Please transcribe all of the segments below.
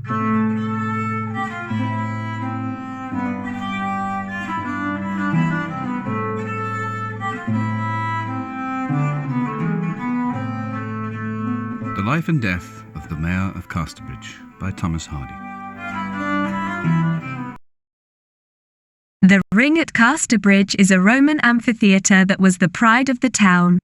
The Life and Death of the Mayor of Casterbridge by Thomas Hardy. The Ring at Casterbridge is a Roman amphitheatre that was the pride of the town.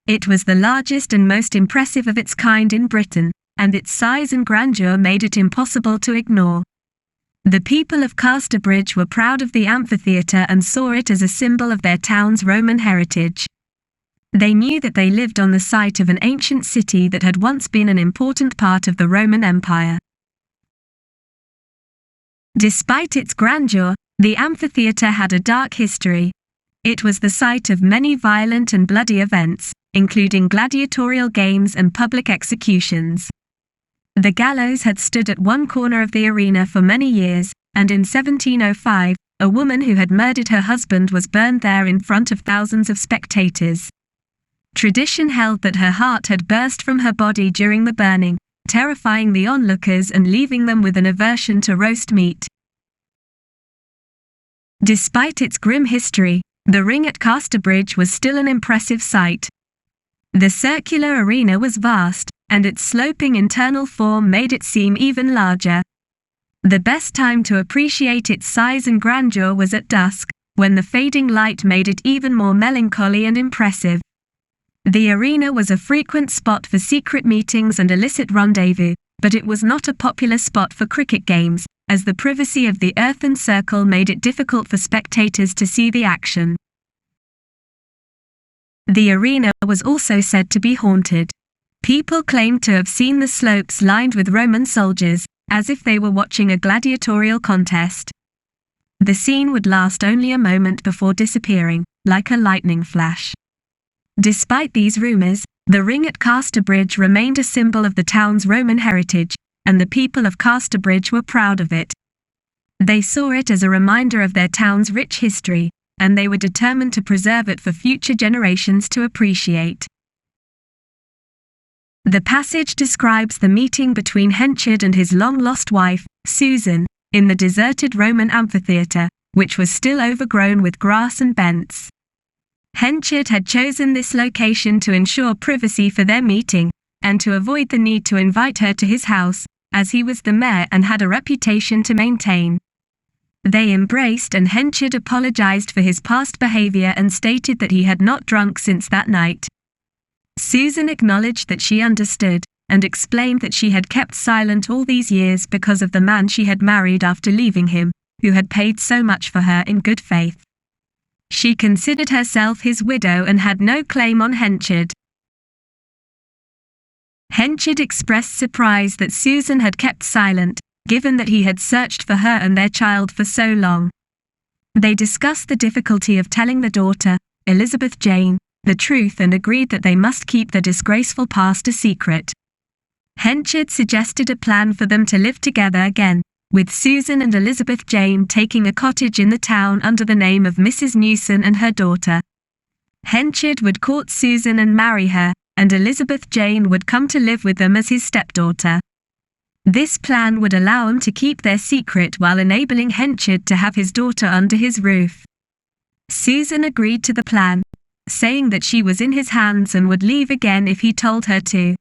It was the largest and most impressive of its kind in Britain, and its size and grandeur made it impossible to ignore. The people of Casterbridge were proud of the amphitheatre and saw it as a symbol of their town's Roman heritage. They knew that they lived on the site of an ancient city that had once been an important part of the Roman Empire. Despite its grandeur, the amphitheatre had a dark history. It was the site of many violent and bloody events, including gladiatorial games and public executions. The gallows had stood at one corner of the arena for many years, and in 1705, a woman who had murdered her husband was burned there in front of thousands of spectators. Tradition held that her heart had burst from her body during the burning, terrifying the onlookers and leaving them with an aversion to roast meat. Despite its grim history, the Ring at Casterbridge was still an impressive sight. The circular arena was vast, and its sloping internal form made it seem even larger. The best time to appreciate its size and grandeur was at dusk, when the fading light made it even more melancholy and impressive. The arena was a frequent spot for secret meetings and illicit rendezvous, but it was not a popular spot for cricket games, as the privacy of the earthen circle made it difficult for spectators to see the action. The arena was also said to be haunted. People claimed to have seen the slopes lined with Roman soldiers, as if they were watching a gladiatorial contest. The scene would last only a moment before disappearing, like a lightning flash. Despite these rumors, the Ring at Casterbridge remained a symbol of the town's Roman heritage, and the people of Casterbridge were proud of it. They saw it as a reminder of their town's rich history, and they were determined to preserve it for future generations to appreciate. The passage describes the meeting between Henchard and his long-lost wife, Susan, in the deserted Roman amphitheatre, which was still overgrown with grass and bents. Henchard had chosen this location to ensure privacy for their meeting, and to avoid the need to invite her to his house, as he was the mayor and had a reputation to maintain. They embraced, and Henchard apologized for his past behavior and stated that he had not drunk since that night. Susan acknowledged that she understood, and explained that she had kept silent all these years because of the man she had married after leaving him, who had paid so much for her in good faith. She considered herself his widow and had no claim on Henchard. Henchard expressed surprise that Susan had kept silent, given that he had searched for her and their child for so long. They discussed the difficulty of telling the daughter, Elizabeth Jane, the truth and agreed that they must keep their disgraceful past a secret. Henchard suggested a plan for them to live together again, with Susan and Elizabeth Jane taking a cottage in the town under the name of Mrs. Newson and her daughter. Henchard would court Susan and marry her, and Elizabeth Jane would come to live with them as his stepdaughter. This plan would allow him to keep their secret while enabling Henchard to have his daughter under his roof. Susan agreed to the plan, saying that she was in his hands and would leave again if he told her to.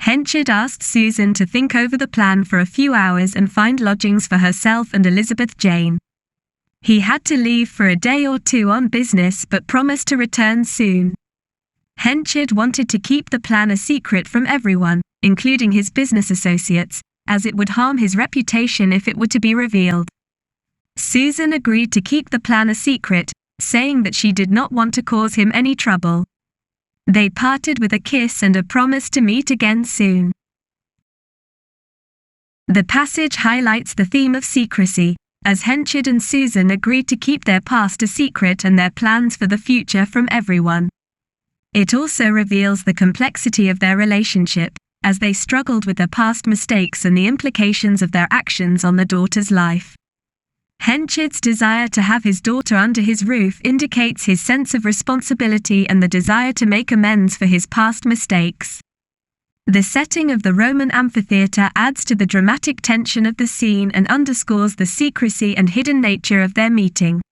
Henchard asked Susan to think over the plan for a few hours and find lodgings for herself and Elizabeth Jane. He had to leave for a day or two on business but promised to return soon. Henchard wanted to keep the plan a secret from everyone, including his business associates, as it would harm his reputation if it were to be revealed. Susan agreed to keep the plan a secret, saying that she did not want to cause him any trouble. They parted with a kiss and a promise to meet again soon. The passage highlights the theme of secrecy, as Henchard and Susan agreed to keep their past a secret and their plans for the future from everyone. It also reveals the complexity of their relationship, as they struggled with their past mistakes and the implications of their actions on the daughter's life. Henchard's desire to have his daughter under his roof indicates his sense of responsibility and the desire to make amends for his past mistakes. The setting of the Roman amphitheatre adds to the dramatic tension of the scene and underscores the secrecy and hidden nature of their meeting.